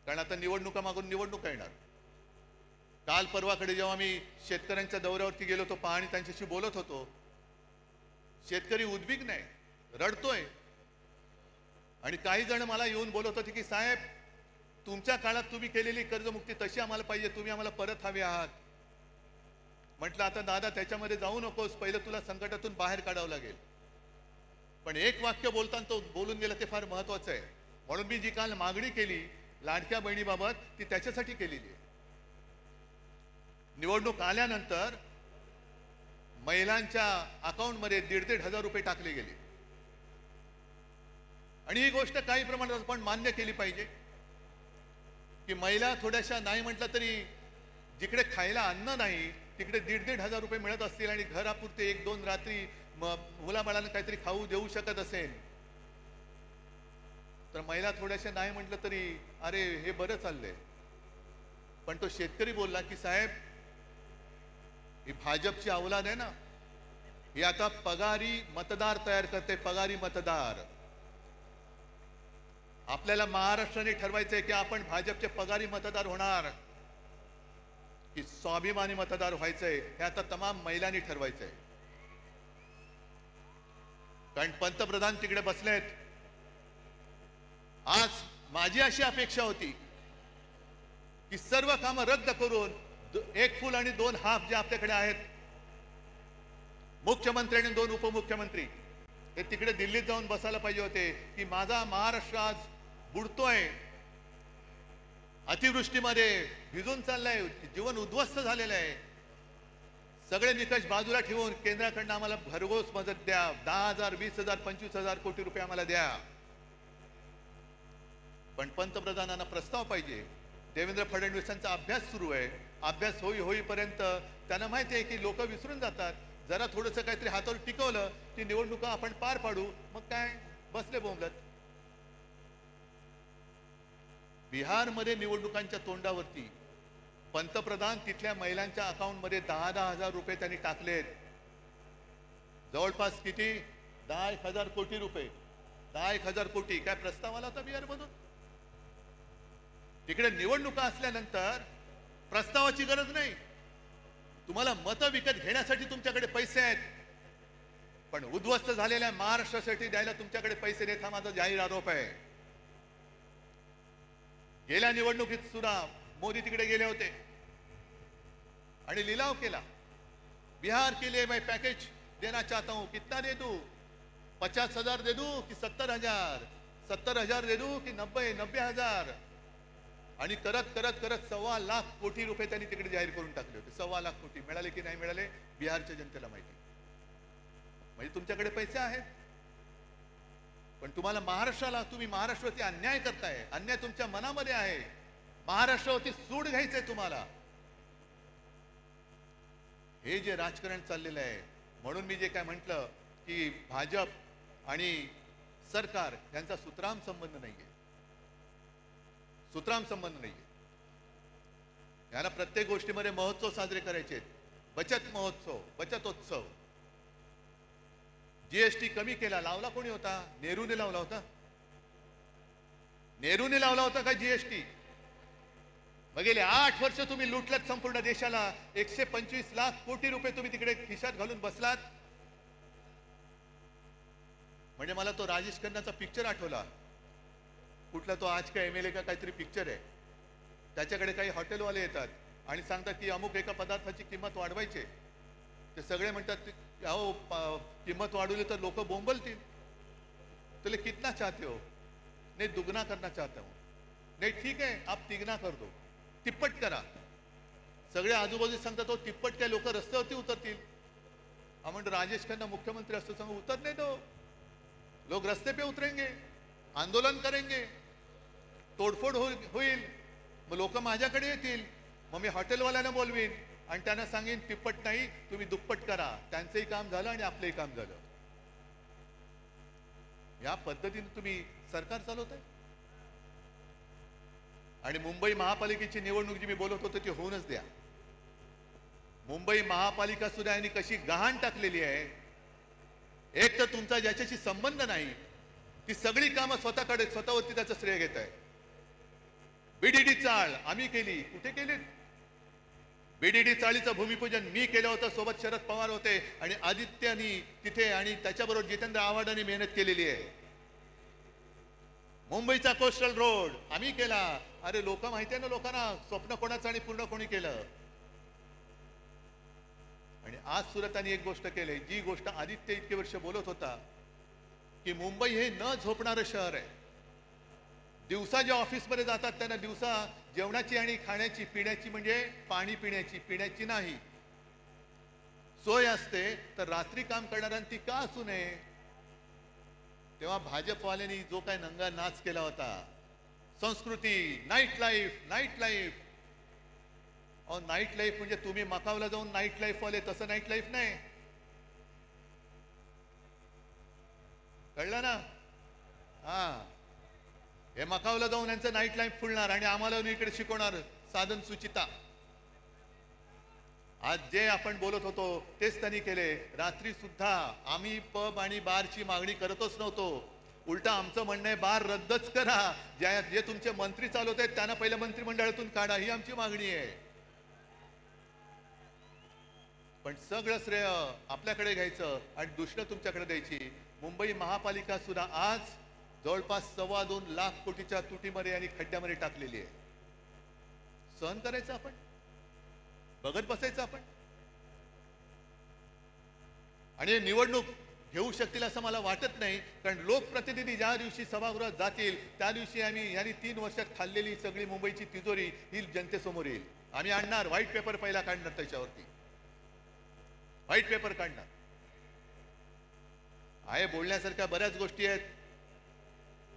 कारण आता निवडणुका मागून निवडणुका येणार. काल परवाकडे जेव्हा मी शेतकऱ्यांच्या दौऱ्यावरती गेलो होतो, पाहणी त्यांच्याशी बोलत होतो, शेतकरी उद्विग्न आहे, रडतोय. आणि काही जण मला येऊन बोलत होते की साहेब, तुमच्या काळात तुम्ही केलेली कर्जमुक्ती तशी आम्हाला पाहिजे, तुम्ही आम्हाला परत हवे आहात. म्हटलं आता दादा त्याच्यामध्ये जाऊ नकोस, पहिलं तुला संकटातून बाहेर काढावं लागेल. पण एक वाक्य बोलताना तो बोलून गेला ते फार महत्वाचं आहे. म्हणून मी जी काल मागणी केली लाडक्या बहिणीबाबत ती त्याच्यासाठी केलेली आहे. निवडणूक आल्यानंतर महिलांच्या अकाउंटमध्ये 1,500 रुपये टाकले गेले. आणि ही गोष्ट काही प्रमाणात आपण मान्य केली पाहिजे की महिला थोड्याशा नाही म्हटलं तरी जिकडे खायला अन्न नाही तिकडे 1,500 रुपये मिळत असतील आणि घरापुरते 1-2 रात्री मुलाबाळांना काहीतरी खाऊ देऊ शकत असेल तर महिला थोड्याशा नाही म्हटलं तरी अरे हे बरं चाललंय. पण तो शेतकरी बोलला की साहेब, ही भाजपची अवलाद आहे ना, ही आता पगारी मतदार तयार करते, पगारी मतदार. आपल्याला महाराष्ट्राने ठरवायचंय की आपण भाजपचे पगारी मतदार होणार की स्वाभिमानी मतदार व्हायचंय, हे आता तमाम महिलांनी ठरवायचंय. कारण पंतप्रधान तिकडे बसलेत. आज माझी अशी अपेक्षा होती की सर्व कामं रद्द करून 1 फुल आणि 2 हाफ जे आपल्याकडे आहेत, मुख्यमंत्री आणि 2 उपमुख्यमंत्री, हे तिकडे दिल्लीत जाऊन बसायला पाहिजे होते की माझा महाराष्ट्र आज बुडतोय, अतिवृष्टीमध्ये भिजून चाललाय, जीवन उद्ध्वस्त झालेलं आहे. सगळे निकष बाजूला ठेवून केंद्राकडनं आम्हाला भरघोस मदत द्या, 10,000, 20,000, 25,000 कोटी रुपये आम्हाला द्या. पण पंतप्रधानांना प्रस्ताव पाहिजे. देवेंद्र फडणवीसांचा अभ्यास सुरू आहे. अभ्यास होईपर्यंत त्यांना माहिती आहे की लोक विसरून जातात. जरा थोडंसं काहीतरी हातावर टिकवलं की निवडणुका आपण पार पाडू, मग काय बसले बोंबलत. बिहारमध्ये निवडणुकांच्या तोंडावरती पंतप्रधान तिथल्या महिलांच्या अकाउंटमध्ये 10,000 रुपये त्यांनी टाकलेत. जवळपास किती? 10,000 कोटी रुपये. 10,000 कोटी काय प्रस्ताव आला होता बिहारमधून? तिकडे निवडणुका असल्यानंतर प्रस्तावाची गरज नाही. तुम्हाला मतं विकत घेण्यासाठी तुमच्याकडे पैसे आहेत, पण उद्ध्वस्त झालेल्या महाराष्ट्रासाठी द्यायला तुमच्याकडे पैसे नाहीत, हा माझा जाहीर आरोप आहे. गेल्या निवडणुकीत सुद्धा मोदी तिकडे गेले होते आणि लिलाव केला. बिहार के लिए मैं पैकेज देना चाहता हूं, कितना दे दूं? 50,000 दे दूं कि 70,000? 70,000 दे दूं कि 90,000? आणि करत करत करत 1.25 लाख कोटी रुपये त्यांनी तिकडे जाहीर करून टाकले होते. 1.25 लाख कोटी मिळाले की नाही मिळाले बिहारच्या जनतेला माहिती. म्हणजे तुमच्याकडे पैसे आहेत, पण तुम्हाला महाराष्ट्राला, तुम्ही महाराष्ट्रावरती अन्याय करताय. अन्याय तुमच्या मनामध्ये आहे. महाराष्ट्रावरती सूड घ्यायचंय तुम्हाला. हे जे राजकारण चाललेलं आहे, म्हणून मी जे काय म्हटलं की भाजप आणि सरकार यांचा सुतराम संबंध नाहीये. सुतराम संबंध नाहीये. याला प्रत्येक गोष्टीमध्ये महोत्सव साजरे करायचे. बचत महोत्सव, बचतोत्सव. जीएसटी कमी केला, लावला कोणी होता? नेहरूने लावला होता. नेहरूने लावला होता का जीएसटी? मग गेले 8 वर्ष तुम्ही लुटलात संपूर्ण देशाला. 125 लाख कोटी रुपये तुम्ही तिकडे खिशात घालून बसलात. म्हणजे मला तो राजेश खन्नाचा पिक्चर आठवला. कुठला तो आज का एमएलए का काहीतरी पिक्चर आहे. त्याच्याकडे काही हॉटेलवाले येतात आणि सांगतात की अमुक एका पदार्थाची किंमत वाढवायची. ते सगळे म्हणतात अहो किंमत वाढवली तर लोक बोंबलतील. तुले कितना चाहते हो? नहीं दुगना करना चाहता हूं. नहीं ठीक है आप तिगना कर दो, तिप्पट करा. सगळे आजूबाजू सांगतात तो तिप्पट काय लोक रस्त्यावरती उतरतील? म्हणजे राजेश खन्ना मुख्यमंत्री असतो सांग उतरने दो. लोग रस्ते पे उतरेंगे, आंदोलन करेंगे, तोडफोड होईल. मग लोक माझ्याकडे येतील. मग मी हॉटेलवाल्यांना बोलवीन आणि त्यांना सांगेन तिप्पट नाही तुम्ही दुप्पट करा. त्यांचंही काम झालं आणि आपलंही काम झालं. या पद्धतीने तुम्ही सरकार चालवताय. आणि मुंबई महापालिकेची निवडणूक जी मी बोलत होतो ती होऊनच द्या. मुंबई महापालिका सुद्धा यांनी कशी गहाण टाकलेली आहे. एक तर तुमचा ज्याच्याशी संबंध नाही ती सगळी कामं स्वतःकडे, स्वतःवरती त्याचं श्रेय घेत आहे. बीडी चाळ आम्ही केली. कुठे केली? बीडीडी चाळीचं भूमिपूजन मी केलं होतं, सोबत शरद पवार होते आणि आदित्यनी तिथे आणि त्याच्याबरोबर जितेंद्र आव्हाडांनी मेहनत केलेली आहे. मुंबईचा कोस्टल रोड आम्ही केला. अरे लोक माहिती आहे ना लोकांना, स्वप्न कोणाचं आणि पूर्ण कोणी केलं. आणि आज सुरतानी एक गोष्ट केली, जी गोष्ट आदित्य इतके वर्ष बोलत होता की मुंबई हे न झोपणारं शहर आहे. दिवसा जे ऑफिसमध्ये जातात त्यांना दिवसा जेवणाची आणि खाण्याची पिण्याची, म्हणजे पाणी पिण्याची नाही सोय असते, तर रात्री काम करणाऱ्यांनी ती का असू नये? तेव्हा भाजपवाल्यांनी जो काय नंगा नाच केला होता, संस्कृती, नाईट लाईफ. नाईट लाईफ म्हणजे तुम्ही मकावला जाऊन नाईट लाईफ वाले, तसं नाईट लाईफ नाही. कळलं ना? हा, हे मकावला जाऊन यांचं नाईट लाईफ फुलणार आणि आम्हाला इकडे शिकवणार साधन सुचिता. आज जे आपण बोलत होतो तेच त्यांनी केले. रात्री सुद्धा आम्ही पब आणि बारची मागणी करतच नव्हतो. उलटा आमचं म्हणणं आहे बार रद्दच करा. जे तुमचे मंत्री चालवत आहेत त्यांना पहिल्या मंत्रिमंडळातून काढा, ही आमची मागणी आहे. पण सगळं श्रेय आपल्याकडे घ्यायचं आणि दुष्ट तुमच्याकडे द्यायची. मुंबई महापालिका सुद्धा आज जवळपास 2.25 लाख कोटीच्या तुटीमध्ये आणि खड्ड्यामध्ये टाकलेली आहे. सहन करायचं आपण, बघत बसायचं आपण. आणि निवडणूक घेऊ शकतील असं मला वाटत नाही, कारण लोकप्रतिनिधी ज्या दिवशी सभागृहात जातील त्या दिवशी आम्ही यांनी 3 वर्षात खाल्लेली सगळी मुंबईची तिजोरी ही जनतेसमोर येईल. आम्ही आणणार, व्हाईट पेपर पहिला काढणार, त्याच्यावरती व्हाईट पेपर काढणार आहे. बोलण्यासारख्या बऱ्याच गोष्टी आहेत,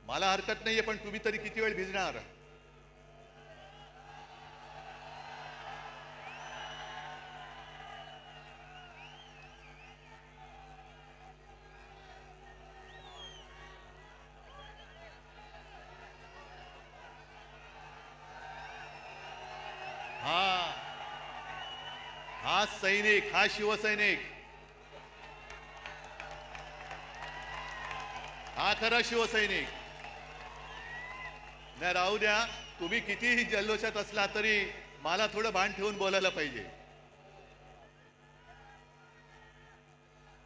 मला हरकत नाहीये, पण तुम्ही तरी किती वेळ भिजणार? हा सैनिक, हा शिवसैनिक, हा खरा शिवसैनिक. नाही राहू द्या, तुम्ही कितीही जल्लोषात असला तरी मला थोडं भान ठेवून बोलायला पाहिजे.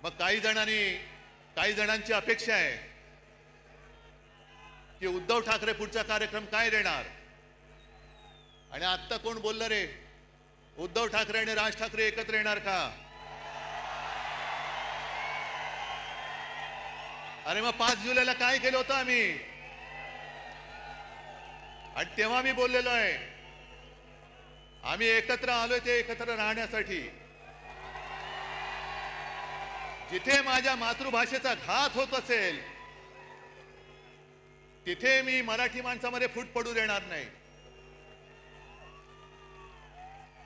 मग काही जणांची अपेक्षा आहे की उद्धव ठाकरे पुढचा कार्यक्रम काय देणार. आणि आता कोण बोललं रे, उद्धव ठाकरे आणि राज ठाकरे एकत्र येणार का? अरे मग 5 जुलैला काय केलं होतं आम्ही? आणि तेव्हा मी बोललेलो आहे, आम्ही एकत्र आलोय ते एकत्र राहण्यासाठी. जिथे माझ्या मातृभाषेचा घात होत असेल तिथे मी मराठी माणसामध्ये फूट पडू देणार नाही.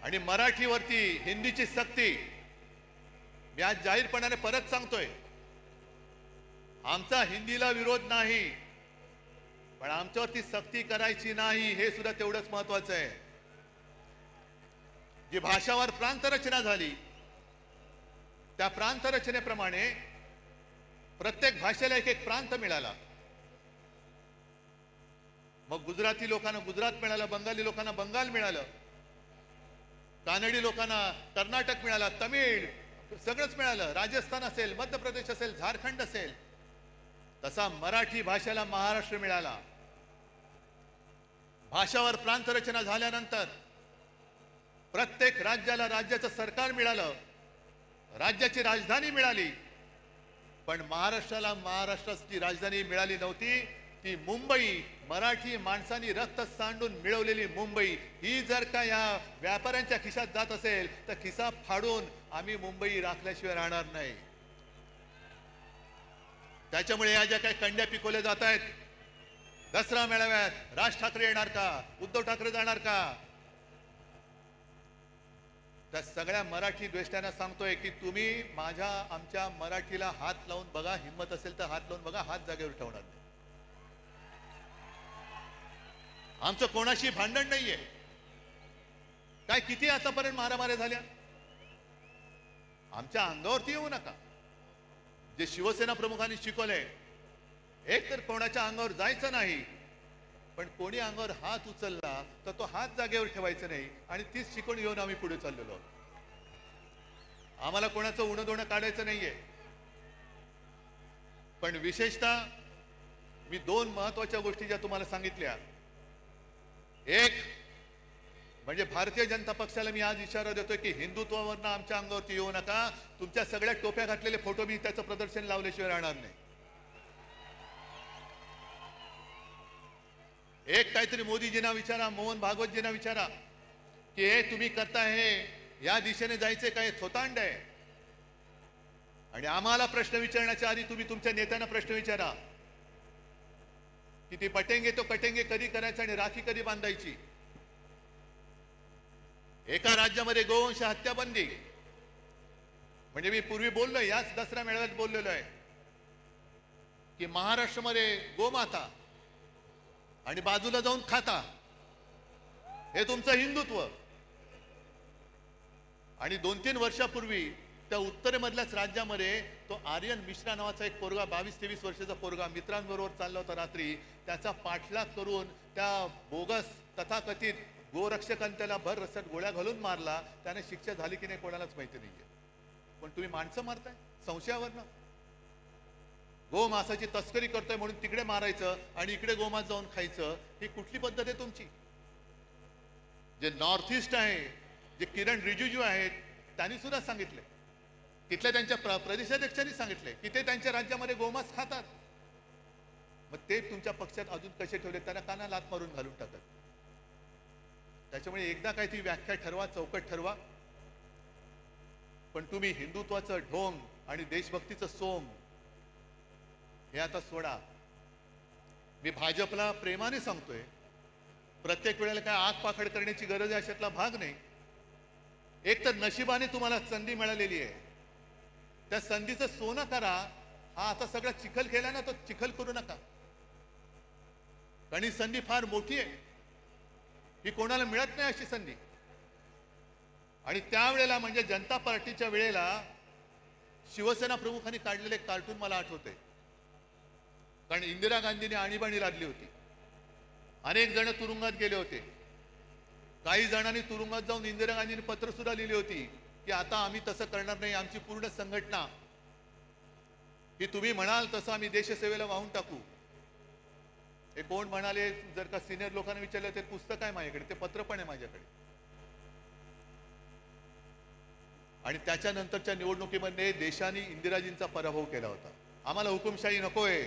आणि मराठीवरती हिंदीची सक्ती मी आज जाहीरपणाने परत सांगतोय. आमचा हिंदीला विरोध नाही, पण आमच्यावरती सक्ती करायची नाही, हे सुद्धा तेवढंच महत्वाचं आहे. जी भाषावर प्रांतरचना झाली त्या प्रांतरचनेप्रमाणे प्रत्येक भाषेला एक प्रांत मिळाला. मग गुजराती लोकांना गुजरात मिळालं, बंगाली लोकांना बंगाल मिळालं, कानडी लोकांना कर्नाटक मिळाला, तमिळ सगळंच मिळालं, राजस्थान असेल, मध्य प्रदेश असेल, झारखंड असेल. तसा मराठी भाषेला महाराष्ट्र मिळाला. भाषावर प्रांतरचना झाल्यानंतर प्रत्येक राज्याला राज्याचं सरकार मिळालं, राज्याची राजधानी मिळाली. पण महाराष्ट्राला महाराष्ट्राची राजधानी मिळाली नव्हती. ती मुंबई, मराठी माणसांनी रक्त सांडून मिळवलेली मुंबई, ही जर का या व्यापाऱ्यांच्या खिशात जात असेल तर खिसा फाडून आम्ही मुंबई राखल्याशिवाय राहणार नाही. त्याच्यामुळे या ज्या काही कंड्या पिकवल्या जात आहेत, दसरा मेळाव्यात राज ठाकरे येणार का, उद्धव ठाकरे जाणार का, त्या सगळ्या मराठी द्वेष्टांना सांगतोय की तुम्ही आमच्या मराठीला हात लावून बघा, हिम्मत असेल तर हात लावून बघा, हात जागेवर ठेवणार नाही. आमचं कोणाशी भांडण नाहीये. काय किती आतापर्यंत मारामाऱ्या झाल्या, आमच्या अंगावरती येऊ नका. जे शिवसेना प्रमुखांनी शिकवलंय, एक तर कोणाच्या अंगावर जायचं नाही, पण कोणी अंगावर हात उचलला तर तो हात जागेवर ठेवायचा नाही आणि तीच शिकवण घेऊन आम्ही पुढे चाललेलो आहोत. आम्हाला कोणाचं उणं दोणं काढायचं नाहीये. पण विशेषतः मी दोन महत्वाच्या गोष्टी ज्या तुम्हाला सांगितल्या, एक म्हणजे भारतीय जनता पक्षाला मी आज इशारा देतोय की हिंदुत्वावरनं आमच्या अंगावरती येऊ नका. तुमच्या सगळ्या टोप्या घातलेले फोटो मी त्याचं प्रदर्शन लावल्याशिवाय राहणार नाही. एक काहीतरी मोदीजींना विचारा, मोहन भागवतजींना विचारा की हे तुम्ही करताय हे या दिशेने जायचे काय थोतांड आहे. आणि आम्हाला प्रश्न विचारण्याच्या आधी तुम्ही तुमच्या नेत्यांना प्रश्न विचारा की ती पटेंगे तो कटेंगे कधी करायचं आणि राखी कधी बांधायची. एका राज्यामध्ये गोवंश हत्या बंदी, म्हणजे मी पूर्वी बोललोय, याच दसरा मेळाव्यात बोललेलो आहे की महाराष्ट्रामध्ये गोमाता आणि बाजूला जाऊन खाता, हे तुमचं हिंदुत्व. आणि 2-3 वर्षापूर्वी त्या उत्तरेमधल्याच राज्यामध्ये तो आर्यन मिश्रा नावाचा एक पोरगा, 22-23 वर्षाचा पोरगा मित्रांबरोबर चालला होता रात्री. त्याचा पाठलाग करून त्या बोगस तथाकथित गोरक्षकांनी त्याला भर रस्त्यात गोळ्या घालून मारला. त्याने शिक्षा झाली की नाही कोणालाच माहिती नाहीये. पण तुम्ही माणसं मारताय संशयावरनं. गोमांसाची तस्करी करतोय म्हणून तिकडे मारायचं आणि इकडे गोमांस जाऊन खायचं, ही कुठली पद्धत आहे तुमची? जे नॉर्थ ईस्ट आहे, जे किरण रिजिजू आहेत, त्यांनी सुद्धा सांगितले, तिथल्या त्यांच्या प्रदेशाध्यक्षांनी सांगितले की ते त्यांच्या राज्यामध्ये गोमांस खातात. मग ते तुमच्या पक्षात अजून कसे ठेवले? त्यांना काना लात मारून घालून टाकत. त्याच्यामुळे एकदा काय ती व्याख्या ठरवा, चौकट ठरवा. पण तुम्ही हिंदुत्वाचं ढोंग आणि देशभक्तीचं सोंग हे आता सोडा. मी भाजपला प्रेमाने सांगतोय, प्रत्येक वेळेला काय आग पाखड करण्याची गरज आहे अशातला भाग नाही. एक तर नशिबाने तुम्हाला संधी मिळालेली आहे, त्या संधीचं सोनं करा. हा आता सगळा चिखल केला ना, तो चिखल करू नका. कारण ही संधी फार मोठी आहे, ही कोणाला मिळत नाही अशी संधी. आणि त्यावेळेला म्हणजे जनता पार्टीच्या वेळेला शिवसेना प्रमुखांनी काढलेले कार्टून मला आठवते. कारण इंदिरा गांधींनी आणीबाणी लादली होती, अनेक जण तुरुंगात गेले होते. काही जणांनी तुरुंगात जाऊन इंदिरा गांधींनी पत्र सुद्धा लिहिली होती की आता आम्ही तसं करणार नाही, आमची पूर्ण संघटना ही तुम्ही म्हणाल तसं आम्ही देशसेवेला वाहून टाकू. हे कोण म्हणाले? जर का सिनियर लोकांना विचारलं, ते पुस्तक आहे माझ्याकडे, ते पत्र पण आहे माझ्याकडे. आणि त्याच्यानंतरच्या निवडणुकीमध्ये देशाने इंदिराजींचा पराभव केला होता. आम्हाला हुकुमशाही नकोय,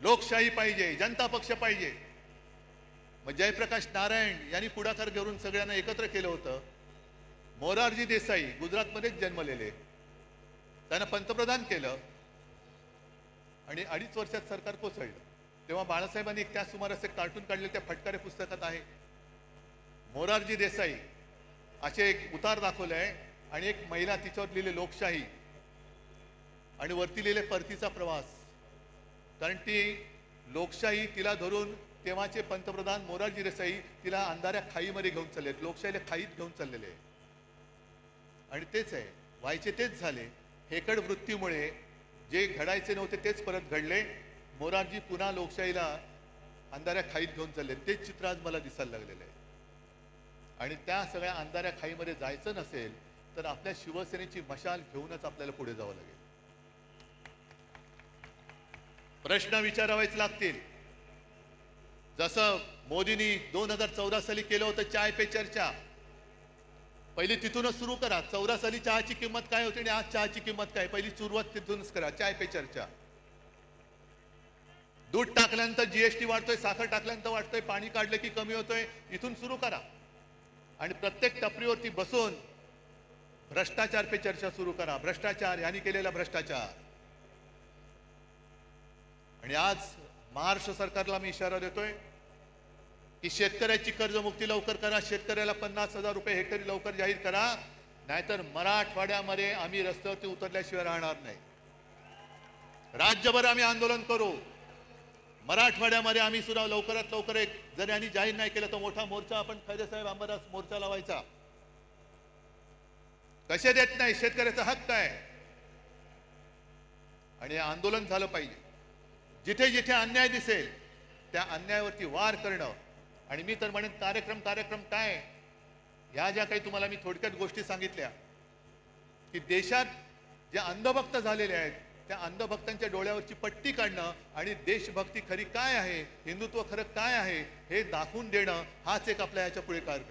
लोकशाही पाहिजे, जनता पक्ष पाहिजे. मग जयप्रकाश नारायण यांनी पुढाकार घेऊन सगळ्यांना एकत्र केलं होतं. मोरारजी देसाई गुजरातमध्येच जन्मलेले, त्यांना पंतप्रधान केलं आणि 2.5 वर्षात सरकार कोसळलं. तेव्हा बाळासाहेबांनी त्या सुमारास एक कार्टून काढले, त्या फटकारे पुस्तकात आहे. मोरारजी देसाई असे एक उतार दाखवले आहे आणि एक महिला, तिच्यावर लिहिले लोकशाही आणि वरती लिहिले परतीचा प्रवास. कारण ती लोकशाही तिला धरून तेव्हाचे पंतप्रधान मोरारजी देसाई तिला अंधाऱ्या खाईमध्ये घेऊन चालले, लोकशाहीला खाईत घेऊन चाललेले आहे. आणि तेच आहे, व्हायचे तेच झाले. हेकड वृत्तीमुळे जे घडायचे नव्हते तेच परत घडले. मोरारजी पुन्हा लोकशाहीला अंधाऱ्या खाईत घेऊन चालले. तेच चित्र आज मला दिसायला लागलेलं आहे. आणि त्या सगळ्या अंधाऱ्या खाईमध्ये जायचं नसेल तर आपल्या शिवसेनेची मशाल घेऊनच आपल्याला पुढे जावं लागेल. प्रश्न विचारावेच लागतील. जसं मोदींनी 2014 साली केलं होतं चाय पे चर्चा, पहिली तिथूनच सुरू करा. 14 साली चहाची किंमत काय होती आणि आज चहाची किंमत काय, पहिली सुरुवात तिथूनच करा. चाय पे चर्चा. दूध टाकल्यानंतर जीएसटी वाढतोय, साखर टाकल्यानंतर वाढतोय, पाणी काढलं की कमी होतोय, इथून सुरू करा. आणि प्रत्येक टपरीवरती बसून भ्रष्टाचार पे चर्चा सुरू करा. भ्रष्टाचार, यांनी केलेला भ्रष्टाचार. आणि आज महाराष्ट्र सरकारला मी इशारा देतोय की शेतकऱ्याची कर्जमुक्ती लवकर करा. शेतकऱ्याला 50,000 रुपये हेक्टरी लवकर जाहीर करा, नाहीतर मराठवाड्यामध्ये आम्ही रस्त्यावरती उतरल्याशिवाय राहणार नाही. राज्यभर आम्ही आंदोलन करू. मराठवाड्यामध्ये आम्ही सुद्धा लवकरात लवकर एक, जर यांनी जाहीर नाही केलं तर मोठा मोर्चा आपण खैरे साहेब अंबादास मोर्चा लावायचा. कसे देत नाही, शेतकऱ्याचा हक्क आहे. आणि आंदोलन झालं पाहिजे. जिथे जिथे अन्याय दिसेल त्या अन्यायावरती वार करणं. आणि मी तर म्हणेन कार्यक्रम काय, ह्या ज्या काही तुम्हाला मी थोडक्यात गोष्टी सांगितल्या की देशात जे अंधभक्त झालेले आहेत त्या अंधभक्तांच्या डोळ्यावरची पट्टी काढणं आणि देशभक्ती खरी काय आहे, हिंदुत्व खरं काय आहे हे दाखवून देणं, हाच एक आपल्या ह्याच्या पुढे कार्यक्रम.